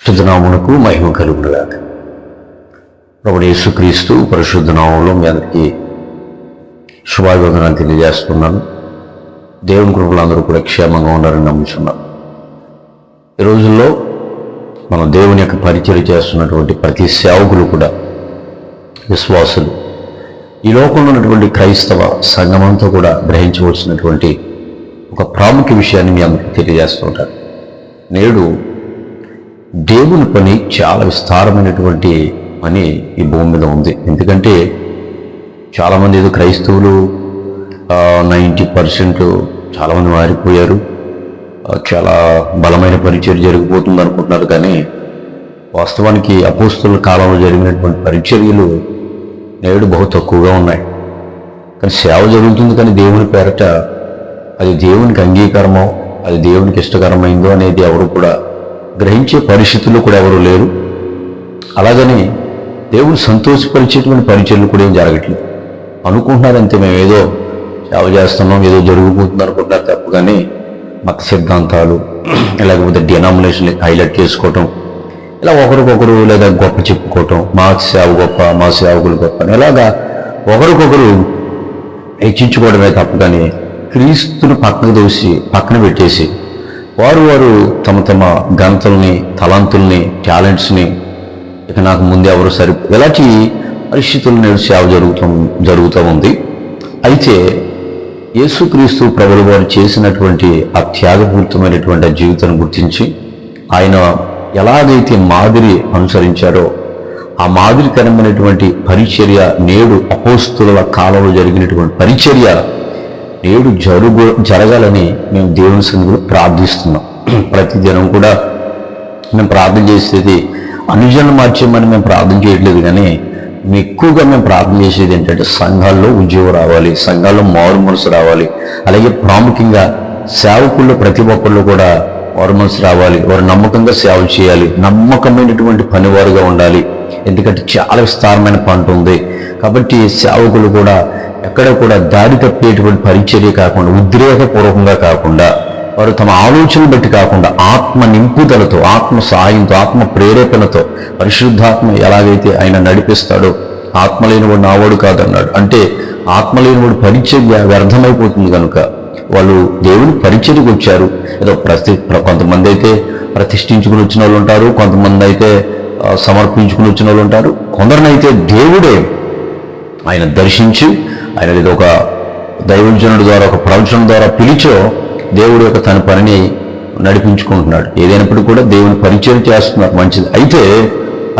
శుద్ధనామునకు మహిమ కలుగునుగాక. ప్రభువైన యేసుక్రీస్తు పరిశుద్ధ నామములో మీ అందరికీ శుభాభివందనాలు తెలియజేస్తున్నాను. దేవుని కృపలో అందరూ కూడా క్షేమంగా ఉండాలని నమ్ముచున్నాను. ఈ రోజుల్లో మనం దేవుని యొక్క పరిచర్య చేస్తున్నటువంటి ప్రతి సేవకులు కూడా విశ్వాసులు, ఈ లోకంలో ఉన్నటువంటి క్రైస్తవ సంఘమంతా కూడా గ్రహించవలసినటువంటి ఒక ప్రాముఖ్య విషయాన్ని మీ అందరికీ తెలియజేస్తుంటారు. నేడు దేవుని పని చాలా విస్తారమైనటువంటి పని ఈ భూమి మీద ఉంది. ఎందుకంటే చాలామంది ఏదో క్రైస్తవులు 90% చాలామంది మారిపోయారు, చాలా బలమైన పరిచర్య జరిగిపోతుంది అనుకుంటున్నారు. కానీ వాస్తవానికి అపోస్తలుల కాలంలో జరిగినటువంటి పరిచర్యలు నేడు బహు తక్కువగా ఉన్నాయి. కానీ సేవ జరుగుతుంది, కానీ దేవుని పేరట అది దేవునికి అంగీకారమో, అది దేవునికి ఇష్టకరమైందో అనేది ఎవరు కూడా గ్రహించే పరిస్థితుల్లో కూడా ఎవరు లేరు. అలాగని దేవుడు సంతోషపరిచేటువంటి పరిచర్యలు కూడా ఏం జరగట్లేదు. అనుకుంటున్నారంతే, మేము ఏదో సేవ చేస్తున్నాం, ఏదో జరిగిపోతుంది అనుకుంటున్నారు తప్ప. కానీ మత సిద్ధాంతాలు లేకపోతే డినామినేషన్ హైలైట్ చేసుకోవటం, ఇలా ఒకరికొకరు లేదా గొప్ప చెప్పుకోవటం, మా సేవ గొప్ప, మా సేవకులు గొప్ప అని ఇలాగా ఒకరికొకరు హెచ్చించుకోవడమే తప్ప. కానీ క్రీస్తుని పక్కన పెట్టేసి వారు తమ ఘనతల్ని, తలాంతుల్ని, టాలెంట్స్ని ఇక నాకు ముందే ఎవరు ఇలాంటి పరిస్థితులు నేడు సేవ జరుగుతూ ఉంది. అయితే యేసుక్రీస్తు ప్రభువు వారు చేసినటువంటి ఆ త్యాగపూరితమైనటువంటి జీవితాన్ని గుర్తించి ఆయన ఎలాగైతే మాదిరి అనుసరించారో ఆ మాదిరికరమైనటువంటి పరిచర్య నేడు అపోస్తలుల కాలంలో జరిగినటువంటి పరిచర్య నేడు జరగాలని మేము దేవుని సన్నిధిలో ప్రార్థిస్తున్నాం. ప్రతిదినం కూడా మేము ప్రార్థన చేసేది అనుజనులు మార్చేయమని మేము ప్రార్థన చేయట్లేదు. కానీ ఎక్కువగా మేము ప్రార్థన చేసేది ఏంటంటే సంఘాల్లో ఉద్యోగం రావాలి, సంఘాల్లో మారు మనసు రావాలి. అలాగే ప్రాముఖ్యంగా సేవకుల్లో ప్రతి ఒక్కళ్ళు కూడా మారు మనసు రావాలి, వారు నమ్మకంగా సేవ చేయాలి, నమ్మకమైనటువంటి పనివారుగా ఉండాలి. ఎందుకంటే చాలా విస్తారమైన పంట ఉంది. కాబట్టి సేవకులు కూడా ఎక్కడ కూడా దారి తప్పేటువంటి పరిచర్య కాకుండా, ఉద్రేకపూర్వకంగా కాకుండా, వారు తమ ఆలోచనలు బట్టి కాకుండా ఆత్మ నింపుదలతో, ఆత్మ సహాయంతో, ఆత్మ ప్రేరేపణతో, పరిశుద్ధాత్మ ఎలాగైతే ఆయన నడిపిస్తాడో, ఆత్మ లేనివాడు నావాడు కాదన్నాడు. అంటే ఆత్మ లేనివాడు పరిచర్య వ్యర్థమైపోతుంది. కనుక వాళ్ళు దేవుని పరిచర్యకు వచ్చారు. ఏదో కొంతమంది అయితే ప్రతిష్ఠించుకుని వచ్చిన వాళ్ళు ఉంటారు, కొంతమంది అయితే సమర్పించుకుని వచ్చిన వాళ్ళు ఉంటారు. కొందరినైతే దేవుడే ఆయన దర్శించి, ఆయన ఏదో ఒక దైవజనుడి ద్వారా, ఒక ప్రవచనం ద్వారా పిలిచో దేవుడు యొక్క తన పనిని నడిపించుకుంటున్నాడు. ఏదైనప్పటికీ కూడా దేవుని పరిచయం చేస్తున్నారు, మంచిది. అయితే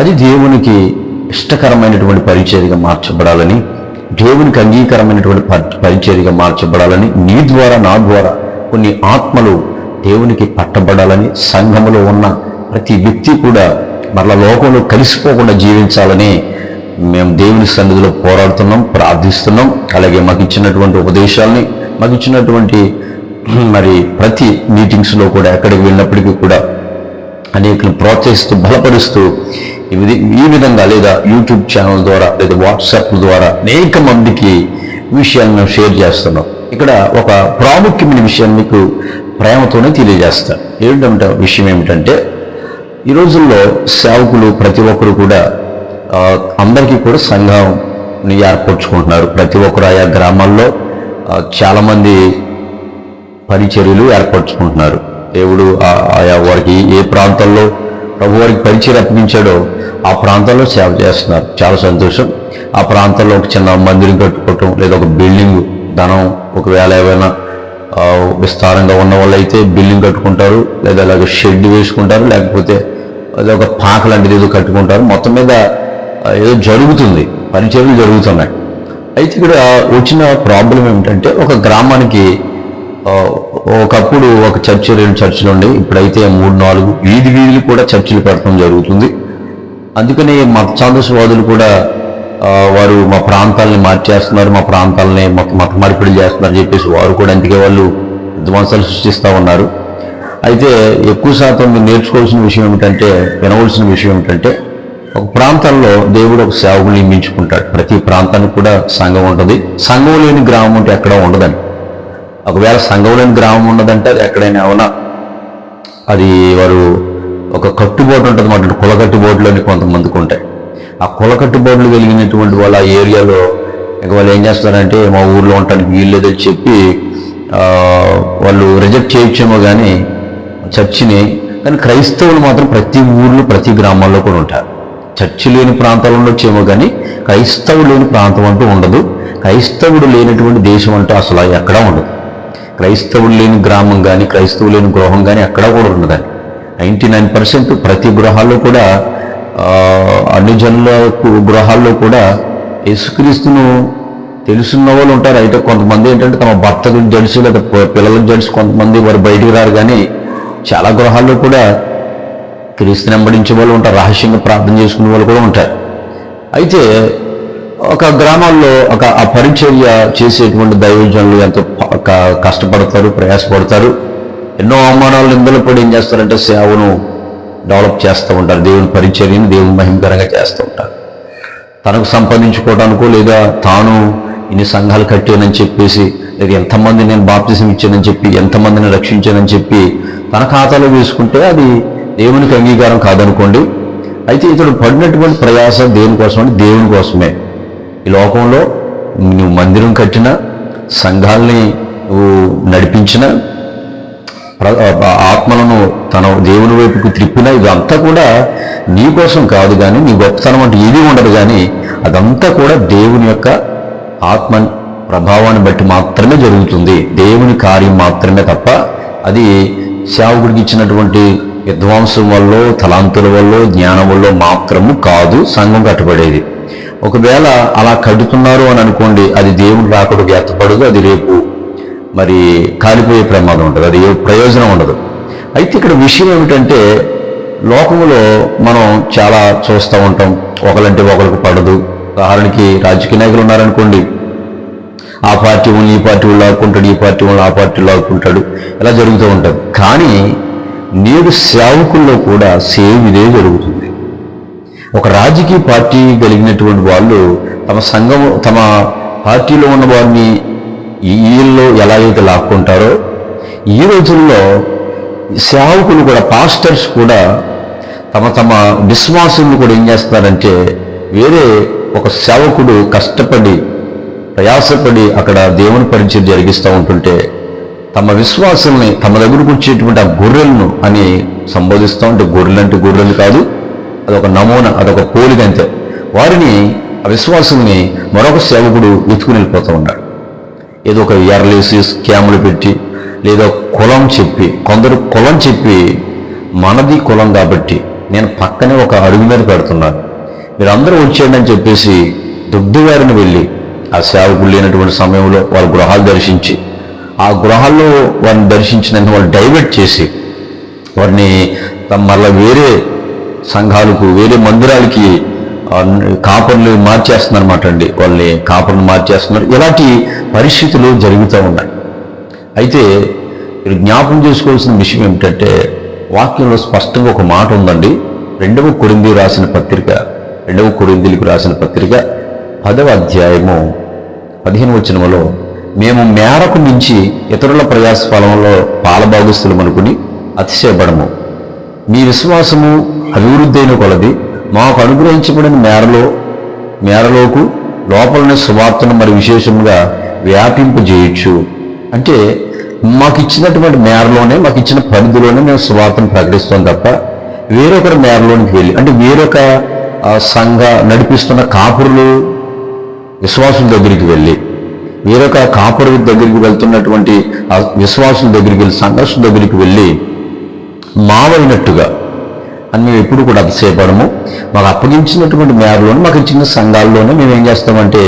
అది దేవునికి ఇష్టకరమైనటువంటి పరిచర్యగా మార్చబడాలని, దేవునికి అంగీకారమైనటువంటి పరిచర్యగా మార్చబడాలని, నీ ద్వారా నా ద్వారా కొన్ని ఆత్మలు దేవునికి పట్టబడాలని, సంఘములో ఉన్న ప్రతి వ్యక్తి కూడా మరలా లోకంలో కలిసిపోకుండా జీవించాలని మేము దేవుని సన్నిధిలో పోరాడుతున్నాం, ప్రార్థిస్తున్నాం. అలాగే మాకు ఇచ్చినటువంటి ఉపదేశాలని, మాకు ఇచ్చినటువంటి ప్రతి మీటింగ్స్లో కూడా ఎక్కడికి వెళ్ళినప్పటికీ కూడా అనేకలను ప్రోత్సహిస్తూ, బలపరుస్తూ ఈ విధంగా లేదా యూట్యూబ్ ఛానల్ ద్వారా లేదా వాట్సాప్ ద్వారా అనేక మందికి విషయాన్ని మేము షేర్ చేస్తున్నాం. ఇక్కడ ఒక ప్రాముఖ్యమైన విషయాన్ని మీకు ప్రేమతోనే తెలియజేస్తాను. విషయం ఏమిటంటే ఈ రోజుల్లో సేవకులు ప్రతి ఒక్కరు కూడా అందరికీ కూడా సంఘంని ఏర్పరచుకుంటున్నారు. ప్రతి ఒక్కరు ఆయా గ్రామాల్లో చాలామంది పరిచర్యలు ఏర్పరచుకుంటున్నారు. దేవుడు ఆయా వారికి ఏ ప్రాంతాల్లో ప్రభు వారికి పరిచర్య అప్పగించాడో ఆ ప్రాంతాల్లో సేవ చేస్తున్నారు. చాలా సంతోషం. ఆ ప్రాంతాల్లో ఒక చిన్న మందిరం కట్టుకోవటం, లేదా ఒక బిల్డింగ్, ధనం ఒకవేళ ఏమైనా విస్తారంగా ఉన్న వాళ్ళు అయితే బిల్డింగ్ కట్టుకుంటారు, లేదా అలాగే షెడ్ వేసుకుంటారు, లేకపోతే అదొక పాక లాంటిది ఏదో కట్టుకుంటారు. మొత్తం మీద ఏదో జరుగుతుంది, పరిచర్యలు జరుగుతున్నాయి. అయితే ఇక్కడ వచ్చిన ప్రాబ్లం ఏమిటంటే, ఒక గ్రామానికి ఒకప్పుడు ఒక చర్చి, 2 చర్చిలు ఉండే, ఇప్పుడైతే 3-4 వీధులు కూడా చర్చిలు పెట్టడం జరుగుతుంది. అందుకని మత ఛాందసవాదులు కూడా వారు మా ప్రాంతాలని మార్చేస్తున్నారు, మా ప్రాంతాలని మత మార్పిడి చేస్తున్నారు చెప్పేసి వారు కూడా అందుకే వాళ్ళు విధ్వంసాలు సృష్టిస్తూ ఉన్నారు. అయితే ఎక్కువ శాతం మీరు నేర్చుకోవాల్సిన విషయం ఏమిటంటే, వినవలసిన విషయం ఏమిటంటే, ఒక ప్రాంతంలో దేవుడు ఒక సేవకుని నియమించుకుంటాడు. ప్రతి ప్రాంతానికి కూడా సంఘం ఉంటుంది. సంఘం లేని గ్రామం అంటే ఎక్కడ ఉండదని. ఒకవేళ సంఘం లేని గ్రామం ఉన్నదంటే అది ఎక్కడైనా అవునా అది వారు ఒక కట్టుబోటు ఉంటుంది అన్నమాట. కులకట్టుబోటులోని కొంతమందికి ఉంటాయి. ఆ కులకట్టుబోట్లు కలిగినటువంటి వాళ్ళ ఆ ఏరియాలో ఇక వాళ్ళు ఏం చేస్తారంటే మా ఊర్లో ఉండటానికి వీలు లేదని చెప్పి వాళ్ళు రిజెక్ట్ చేయొచ్చేమో కానీ చర్చిని. కానీ క్రైస్తవులు మాత్రం ప్రతి ఊర్లో ప్రతి గ్రామాల్లో కూడా ఉంటారు. చర్చి లేని ప్రాంతాలు ఉండొచ్చేమో కానీ క్రైస్తవుడు లేని ప్రాంతం అంటూ ఉండదు. క్రైస్తవుడు లేనటువంటి దేశం అంటూ అసలు ఎక్కడా ఉండదు. క్రైస్తవుడు లేని గ్రామం కానీ క్రైస్తవులు లేని గృహం కానీ ఎక్కడా కూడా ఉండదండి. 99% ప్రతి గృహాల్లో కూడా అన్ని జనుల గృహాల్లో కూడా యేసుక్రీస్తును తెలుసున్న వాళ్ళు ఉంటారు. అయితే కొంతమంది ఏంటంటే తమ భర్తకు జడ్సి లేదా పిల్లలకు జడ్సి కొంతమంది వారు బయటికి రారు. కానీ చాలా గృహాల్లో కూడా క్రీస్తుని వెంబడించే వాళ్ళు ఉంటారు. రహస్యంగా ప్రార్థన చేసుకునే వాళ్ళు కూడా ఉంటారు. అయితే ఒక గ్రామాల్లో ఆ పరిచర్య చేసేటువంటి దైవజనులు ఎంతో కష్టపడతారు, ప్రయాసపడతారు. ఎన్నో అవమానాలు నిందలు పడి ఏం చేస్తారంటే సేవను డెవలప్ చేస్తూ ఉంటారు. దేవుని పరిచర్యని దేవుని మహిమకరంగా చేస్తూ ఉంటారు. తనకు సంపాదించుకోవడానికో లేదా తాను ఇన్ని సంఘాలు కట్టానని చెప్పేసి లేదా ఎంతమంది నేను బాప్తిసం ఇచ్చానని చెప్పి ఎంతమందిని రక్షించానని చెప్పి తన ఖాతాలో వేసుకుంటే అది దేవునికి అంగీకారం కాదనుకోండి. అయితే ఇతడు పడినటువంటి ప్రయాస దేనికోసం అంటే దేవుని కోసమే. ఈ లోకంలో నువ్వు మందిరం కట్టినా, సంఘాలని నువ్వు నడిపించిన, ఆత్మలను తన దేవుని వైపుకు త్రిప్పినా ఇదంతా కూడా నీ కోసం కాదు. కానీ నీ గొప్పతనం అంటే ఏది ఉండదు. కానీ అదంతా కూడా దేవుని యొక్క ఆత్మ ప్రభావాన్ని బట్టి మాత్రమే జరుగుతుంది. దేవుని కార్యం మాత్రమే తప్ప అది సేవకుడికి ఇచ్చినటువంటి విద్వాంసం వల్ల, తలాంతుల వల్ల, జ్ఞానం వల్ల మాత్రము కాదు సంఘం కట్టబడేది. ఒకవేళ అలా కడుతున్నారు అని అనుకోండి, అది దేవుడు రాకడు ఎత్తపడదు. అది రేపు మరి కాలిపోయే ప్రమాదం ఉంటుంది. అది ఏ ప్రయోజనం ఉండదు. అయితే ఇక్కడ విషయం ఏమిటంటే లోకంలో మనం చాలా చూస్తూ ఉంటాం. ఒకరంటే ఒకరికి పడదు. ఉదాహరణకి రాజకీయ నాయకులు ఉన్నారనుకోండి, ఆ పార్టీ వాళ్ళు ఈ పార్టీ వాళ్ళు ఆడుకుంటాడు, ఈ పార్టీ వాళ్ళు ఆ పార్టీలో ఆడుకుంటాడు, ఇలా జరుగుతూ ఉంటుంది. కానీ నేడు సేవకుల్లో కూడా సేమ్ ఇదే జరుగుతుంది. ఒక రాజకీయ పార్టీ కలిగినటువంటి వాళ్ళు తమ సంఘం, తమ పార్టీలో ఉన్న వారిని వీళ్ళు ఎలా అయితే లాక్కుంటారో, ఈ రోజుల్లో సేవకులు కూడా, పాస్టర్స్ కూడా తమ తమ విశ్వాసులను కూడా ఏం చేస్తున్నారంటే, వేరే ఒక సేవకుడు కష్టపడి ప్రయాసపడి అక్కడ దేవుని పరిచయం జరిగిస్తూ ఉంటుంటే తమ విశ్వాసుల్ని తమ దగ్గరకు వచ్చేటువంటి ఆ గొర్రెలను అని సంబోధిస్తూ ఉంటే, గొర్రెలు అంటే గొర్రెలు కాదు, అదొక నమూనా, అదొక పోలిక అంతే. వారిని ఆ విశ్వాసుల్ని మరొక సేవకుడు ఎత్తుకుని వెళ్ళిపోతూ ఉన్నాడు. ఏదో ఒక ఎర్రలేసి స్కాములు పెట్టి లేదా కులం చెప్పి, కొందరు కులం చెప్పి మనది కులం కాబట్టి నేను పక్కనే ఒక అడుగు మీద పెడుతున్నాను, మీరు అందరూ వచ్చేయండి అని చెప్పేసి దొడ్డివారిని వెళ్ళి ఆ సేవకులు లేనటువంటి సమయంలో వాళ్ళ గృహాలు దర్శించి, ఆ గృహాల్లో వారిని దర్శించినంత వాళ్ళు డైవర్ట్ చేసి వారిని మళ్ళీ వేరే సంఘాలకు, వేరే మందిరాలకి కాపర్లు మార్చేస్తున్నారన్నమాట అండి. వాళ్ళని కాపర్లు మార్చేస్తున్నారు. ఇలాంటి పరిస్థితులు జరుగుతూ ఉన్నాయి. అయితే మీరు జ్ఞాపకం చేసుకోవాల్సిన విషయం ఏమిటంటే, వాక్యంలో స్పష్టంగా ఒక మాట ఉందండి. 2వ కొరింథీయులకు రాసిన పత్రిక 10వ అధ్యాయము 15వ వచనములో, మేము మేరకు మించి ఇతరుల ప్రయాస ఫలంలో పాలభాగస్తులం అనుకుని అతిశయపడము. మీ విశ్వాసము అభివృద్ధి అయిన కొలది మాకు అనుగ్రహించబడిన మేరలోకు లోపలనే సువార్తను మరి విశేషంగా వ్యాపింపజేయచ్చు. అంటే మాకు ఇచ్చినటువంటి మేరలోనే, మాకు ఇచ్చిన పరిధిలోనే మేము సువార్తను ప్రకటిస్తాం తప్ప వేరొకరి మేరలోనికి వెళ్ళి, అంటే వేరొక సంఘ నడిపిస్తున్న కాపురులు విశ్వాసుల దగ్గరికి వెళ్ళి, వేరొక కాపురు దగ్గరికి వెళ్తున్నటువంటి ఆ విశ్వాసుల దగ్గరికి వెళ్ళి, సంఘర్షణ దగ్గరికి వెళ్ళి మావైనట్టుగా అని మేము ఎప్పుడు కూడా అతిశయపడము. మాకు అప్పగించినటువంటి మేరలోనే, మాకు ఇచ్చిన సంఘాల్లోనే మేము ఏం చేస్తామంటే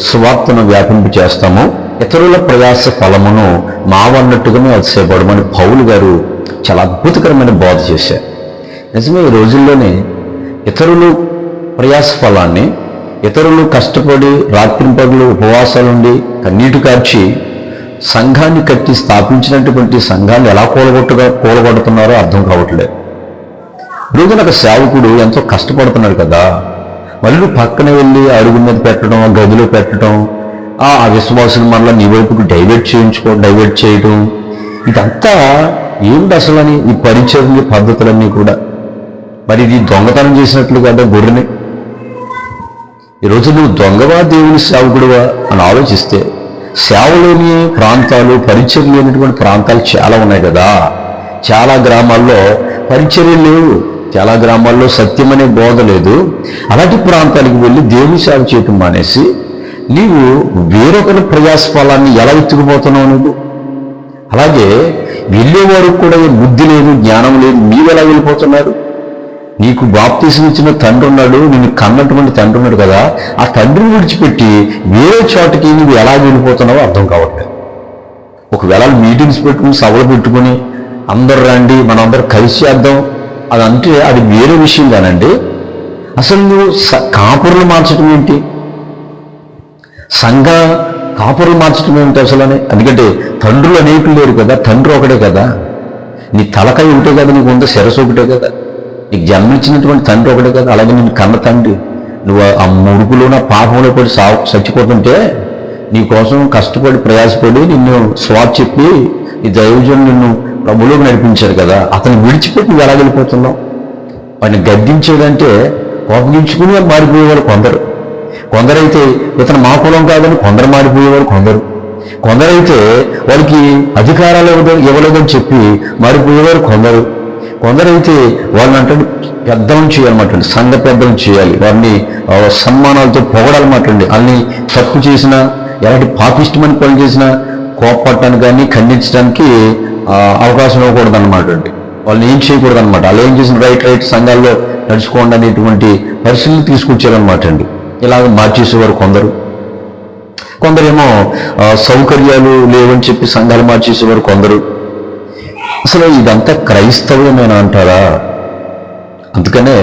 సువార్తను వ్యాపింపు చేస్తాము. ఇతరుల ప్రయాస ఫలమును మావన్నట్టుగా మేము అతిశయపడమని పౌలు గారు చాలా అద్భుతకరమైన బోధ చేశారు. నిజమే, ఈ రోజుల్లోనే ఇతరులు ప్రయాస ఫలాన్ని, ఇతరులు కష్టపడి రాత్రింపగలు ఉపవాసాలుండి కన్నీటి కార్చి సంఘాన్ని కట్టి స్థాపించినటువంటి సంఘాన్ని ఎలా కూలగొడుతున్నారో అర్థం కావట్లేదు. రోజున ఒక సేవకుడు ఎంతో కష్టపడుతున్నాడు కదా, మళ్ళీ పక్కన వెళ్ళి అడుగు మీద పెట్టడం, గదిలో పెట్టడం, ఆ విశ్వాసులు మళ్ళీ నీ వైపుకు డైవర్ట్ చేయడం, ఇదంతా ఏమిటి అసలు అని ఈ పరిచర్య పద్ధతులన్నీ కూడా మరి ఇది దొంగతనం చేసినట్లు కదా గొర్రెని. ఈరోజు నువ్వు దొంగవా దేవుని సేవకుడువా అని ఆలోచిస్తే సేవ లేని ప్రాంతాలు, పరిచర్య లేనటువంటి ప్రాంతాలు చాలా ఉన్నాయి కదా. చాలా గ్రామాల్లో పరిచర్య లేవు, చాలా గ్రామాల్లో సత్యం అనే బోధ లేదు. అలాంటి ప్రాంతాలకు వెళ్ళి దేవుని సేవ చేయటం మానేసి నీవు వేరొకరి ప్రయాసఫలాన్ని ఎలా ఎత్తుకుపోతున్నావు నువ్వు? అలాగే వెళ్ళేవారు కూడా బుద్ధి లేదు, జ్ఞానం లేదు, నీవెలా వెళ్ళిపోతున్నారు? నీకు బాప్తీసం ఇచ్చిన తండ్రి ఉన్నాడు, నిన్ను కన్నటువంటి తండ్రి ఉన్నాడు కదా, ఆ తండ్రిని విడిచిపెట్టి వేరే చోటకి నువ్వు ఎలా వెళ్ళిపోతున్నావో అర్థం కావట్లేదు. ఒకవేళ మీటింగ్స్ పెట్టుకుని, సభలు పెట్టుకుని అందరు రండి మనందరూ కలిసి చేద్దాం అదంటే అది వేరే విషయం కానండి. అసలు నువ్వు కాపురులు మార్చడం ఏంటి? సంఘ కాపురులు మార్చడం ఏమిటి అసలు అని? ఎందుకంటే తండ్రులు అనేకులు లేరు కదా, తండ్రి ఒకటే కదా. నీ తలకాయ ఒకటే కదా, నీకు ఉంద శిరస్సు ఒకటే కదా, నీకు జన్మించినటువంటి తండ్రి ఒకటే కదా. అలాగే నేను కన్న తండ్రి నువ్వు ఆ ముడుకులోన పాపంలో పడి చచ్చిపోతుంటే నీ కోసం కష్టపడి ప్రయాసపడి నిన్ను స్వార్థ చెప్పి ఈ దైవజన్ నిన్ను ప్రభులోకి నడిపించారు కదా, అతను విడిచిపెట్టి నువ్వు ఎలా వెళ్ళిపోతున్నావు? వాడిని గద్దించేదంటే కోపగించుకుని మారిపోయేవారు కొందరు. కొందరైతే ఇతను మా కులం కాదని కొందరు మారిపోయేవారు కొందరైతే వారికి అధికారాలు ఇవ్వలేదని చెప్పి మారిపోయేవారు కొందరైతే వాళ్ళని అంటే పెద్దలను చేయాలన్నమాట, సంఘ పెద్దలను చేయాలి, వారిని సన్మానాలతో పొగడాలన్నమాట. అన్ని తప్పు చేసినా, ఎలాంటి పాపిష్టమని పని చేసినా కోపపడటానికి కానీ ఖండించడానికి అవకాశం ఇవ్వకూడదు అనమాట. వాళ్ళని ఏం చేయకూడదు అనమాట. వాళ్ళు ఏం చేసిన రైట్ సంఘాల్లో నడుచుకోండి అనేటువంటి పరిస్థితులు తీసుకొచ్చారనమాట అండి. ఇలాగ మార్చేసేవారు కొందరేమో సౌకర్యాలు లేవని చెప్పి సంఘాలు మార్చేసేవారు కొందరు. అసలు ఇదంతా క్రైస్తవ్యమేనా అంటారా? అందుకనే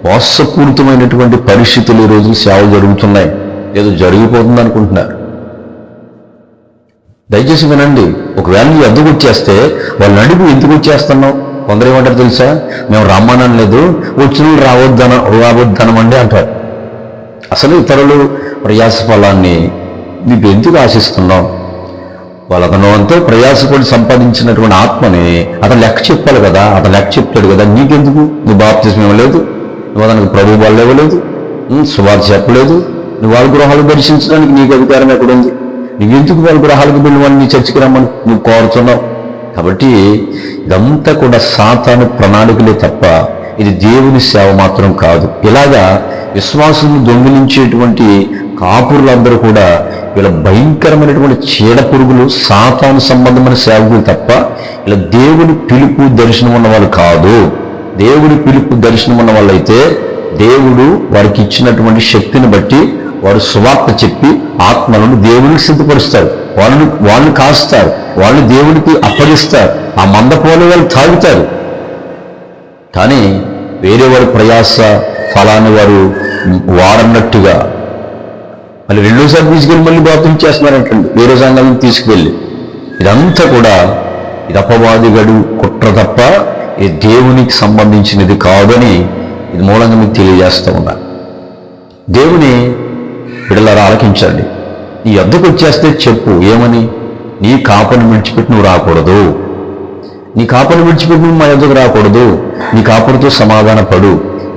మోసపూరితమైనటువంటి పరిస్థితులు ఈరోజు సేవ జరుగుతున్నాయి, ఏదో జరిగిపోతుంది అనుకుంటున్నారు. దయచేసి వినండి. ఒకవేళ నీ ఎందుకు వచ్చేస్తే వాళ్ళని అడుగు ఎందుకు వచ్చేస్తున్నావు? కొందరు ఏమంటారు తెలుసా, మేము రమ్మనం లేదు, వచ్చిన రావద్దనమండి అంటారు. అసలు ఇతరులు ప్రయాస ఫలాన్ని నీకు ఎందుకు ఆశిస్తున్నావు? వాళ్ళతను అంతా ప్రయాసపడి సంపాదించినటువంటి ఆత్మని అతను లెక్క చెప్పాలి కదా, అతను లెక్క చెప్తాడు కదా. నీకెందుకు? నువ్వు బాప్తిస్మం ఇవ్వలేదు, నువ్వు అతనికి ప్రభు వాళ్ళు ఇవ్వలేదు, సువార్త చెప్పలేదు, నువ్వు వాళ్ళ గృహాలు దర్శించడానికి నీకు అధికారం ఎక్కడుంది? నువ్వెందుకు వాళ్ళ గృహాలకు వెళ్ళమని నీ చర్చికి రమ్మని నువ్వు కోరుతున్నావు? కాబట్టి ఇదంతా కూడా సాతాను ప్రణాళికలే తప్ప ఇది దేవుని సేవ మాత్రం కాదు. ఇలాగా విశ్వాసులను దొంగిలించేటువంటి కాపురులందరూ కూడా వీళ్ళ భయంకరమైనటువంటి చీడ పురుగులు, సాతాను సంబంధమైన సేవకులు తప్ప ఇలా దేవుని పిలుపు దర్శనం ఉన్న వాళ్ళు కాదు. దేవుడి పిలుపు దర్శనం ఉన్న వాళ్ళైతే దేవుడు వారికి ఇచ్చినటువంటి శక్తిని బట్టి వారు సువార్త చెప్పి ఆత్మలను దేవునికి సిద్ధపరుస్తారు, వాళ్ళని కాస్తారు, వాళ్ళు దేవునికి అప్పగిస్తారు, ఆ మందపోలు వాళ్ళు తాగుతారు. కానీ వేరే వారి ప్రయాస ఫలాన్ని వారు వారన్నట్టుగా మళ్ళీ రెండోసారి తీసుకెళ్ళి మళ్ళీ బాప్తిసం చేస్తున్నారంటండి వేరే సంఘాలను తీసుకువెళ్ళి. ఇదంతా కూడా ఇది అపవాదిగడు కుట్ర తప్ప ఇది దేవునికి సంబంధించినది కాదని ఇది మూలంగా మీకు తెలియజేస్తూ ఉన్నా. దేవుని బిడ్డలారా ఆలకించండి. నీ వద్దకు వచ్చేస్తే చెప్పు ఏమని, నీ కాపను విడిచిపెట్టి నువ్వు రాకూడదు, నీ కాపను విడిచిపెట్టి నువ్వు మా వద్దకు రాకూడదు, నీ కాపుడితో సమాధాన పడు,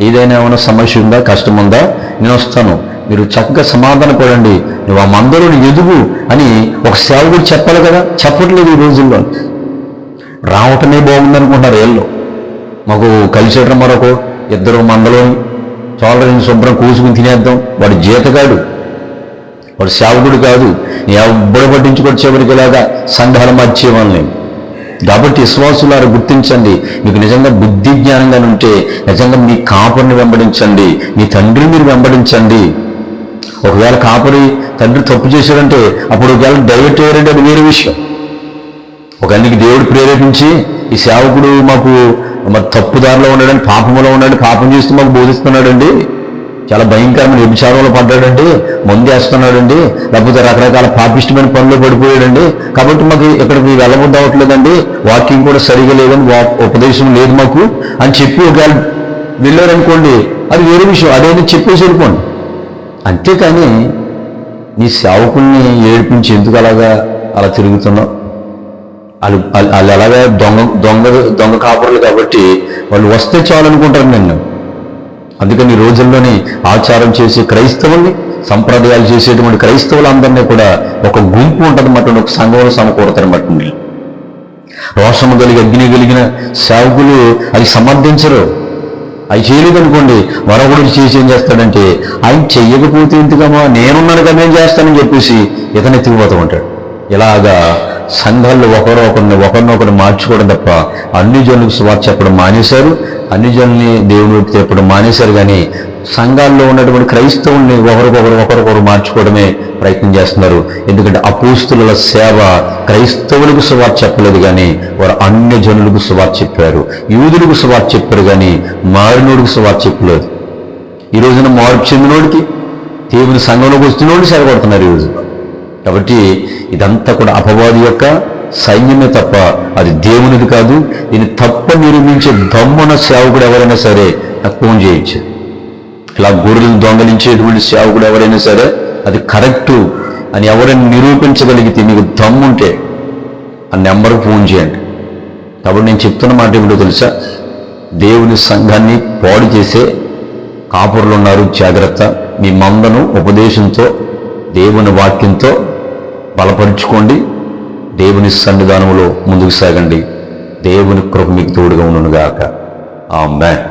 ఏదైనా ఏమైనా సమస్య ఉందా, కష్టం ఉందా, నేను వస్తాను, మీరు చక్కగా సమాధాన పడండి, నువ్వు ఆ మందలో ఎదుగు అని ఒక సేవకుడు చెప్పాలి కదా. చెప్పట్లేదు ఈ రోజుల్లో. రావటమే బాగుందనుకుంటున్నారు ఏళ్ళు. మాకు కలిసేటం మరొక ఇద్దరు మందలోని చోళని శుభ్రం కూసుకుని తినేద్దాం. వాడు జీతగాడు, వాడు సేవకుడు కాదు. ఎవ్వడు పట్టించుకొని చివరికిలాగా సంఘాలు మార్చేవాళ్ళని. కాబట్టి విశ్వాసులారు గుర్తించండి. మీకు నిజంగా బుద్ధి జ్ఞానంగా ఉంటే నిజంగా మీ కాపురిని వెంబడించండి, మీ తండ్రిని మీరు వెంబడించండి. ఒకవేళ కాపురి తండ్రి తప్పు చేశాడంటే అప్పుడు ఒకవేళ డైవర్ట్ అయ్యారంటే అది వేరే విషయం. ఒక అన్నికి దేవుడు ప్రేరేపించి ఈ సేవకుడు మాకు మరి తప్పుదారిలో ఉన్నాడని, పాపంలో ఉన్నాడు, పాపం చేస్తూ మాకు బోధిస్తున్నాడండి, చాలా భయంకరమైన వ్యభిచారంలో పడ్డాడండి, మందేస్తున్నాడండి, లేకపోతే రకరకాల పాపిష్టమైన పనులు పడిపోయాడండి, కాబట్టి మాకు ఇక్కడికి వెళ్ళబుద్ధి అవ్వట్లేదండి, వాక్యం కూడా సరిగా లేదని, ఉపదేశం లేదు మాకు అని చెప్పి ఒకవేళ వెళ్ళారనుకోండి అది వేరే విషయం. అదేని చెప్పేసి వెళ్ళిపోండి. అంతేకాని నీ సేవకుల్ని ఏడిపించి ఎందుకు అలా తిరుగుతున్నావు? వాళ్ళు ఎలాగా దొంగ దొంగ దొంగ కాపురులు కాబట్టి వాళ్ళు వస్తే చాలు అనుకుంటారు నిన్ను. అందుకని ఈ రోజుల్లోని ఆచారం చేసే క్రైస్తవుల్ని, సంప్రదాయాలు చేసేటువంటి క్రైస్తవులందరినీ కూడా ఒక గుంపు ఉంటుంది మట్టు, ఒక సంఘంలో సమకూడతారు మట్టు. రోషము కలిగి అగ్ని కలిగిన సేవకులు అది సమర్థించరు. అవి చేయలేదనుకోండి, మరొకడు చేసి ఏం చేస్తాడంటే, ఆయన చెయ్యకపోతే ఎందుకమ్మా, నేనున్నాను కదా నేను చేస్తానని చెప్పేసి ఇతను ఎత్తిపోతూ ఉంటాడు. ఇలాగా సంఘాల్లో ఒకరినొకరు మార్చుకోవడం తప్ప అన్ని జనులకు సువార్త చెప్పడం మానేశారు, అన్ని జనుల్ని దేవుని చెప్పడం మానేశారు. కానీ సంఘాల్లో ఉన్నటువంటి క్రైస్తవుల్ని ఒకరికొకరు మార్చుకోవడమే ప్రయత్నం చేస్తున్నారు. ఎందుకంటే అపోస్తుల సేవ క్రైస్తవులకు సువార్త చెప్పలేదు, కానీ వారు అన్య జనులకు సువార్త చెప్పారు. యూదులకు సువార్త చెప్పారు, కానీ మారినోడికి సువార్త చెప్పలేదు. ఈ రోజున మార్పు చెందినోడికి, దేవుని సంఘంలోకి వస్తున్నోడికి సరిపడుతున్నారు ఈ రోజున. కాబట్టి ఇదంతా కూడా అపవాది యొక్క సైన్యమే తప్ప అది దేవునిది కాదు. దీన్ని తప్ప నిరూపించే దమ్మున సేవకుడు ఎవరైనా సరే నాకు ఫోన్ చేయొచ్చు. ఇలా గొర్రెలు దొంగలించేటువంటి సేవకుడు ఎవరైనా సరే అది కరెక్టు అని ఎవరైనా నిరూపించగలిగితే, మీకు దమ్ముంటే ఆ నెంబర్కి ఫోన్ చేయండి. కాబట్టి నేను చెప్తున్న మాట ఏమిటో తెలుసా, దేవుని సంఘాన్ని పాడు చేసే కాపురులు ఉన్నారు, జాగ్రత్త. మీ మందను ఉపదేశంతో, దేవుని వాక్యంతో బలపరుచుకోండి. దేవుని సన్నిధానంలో ముందుకు సాగండి. దేవుని కృప మీకు తోడుగా ఉండును గాక. ఆమేన్.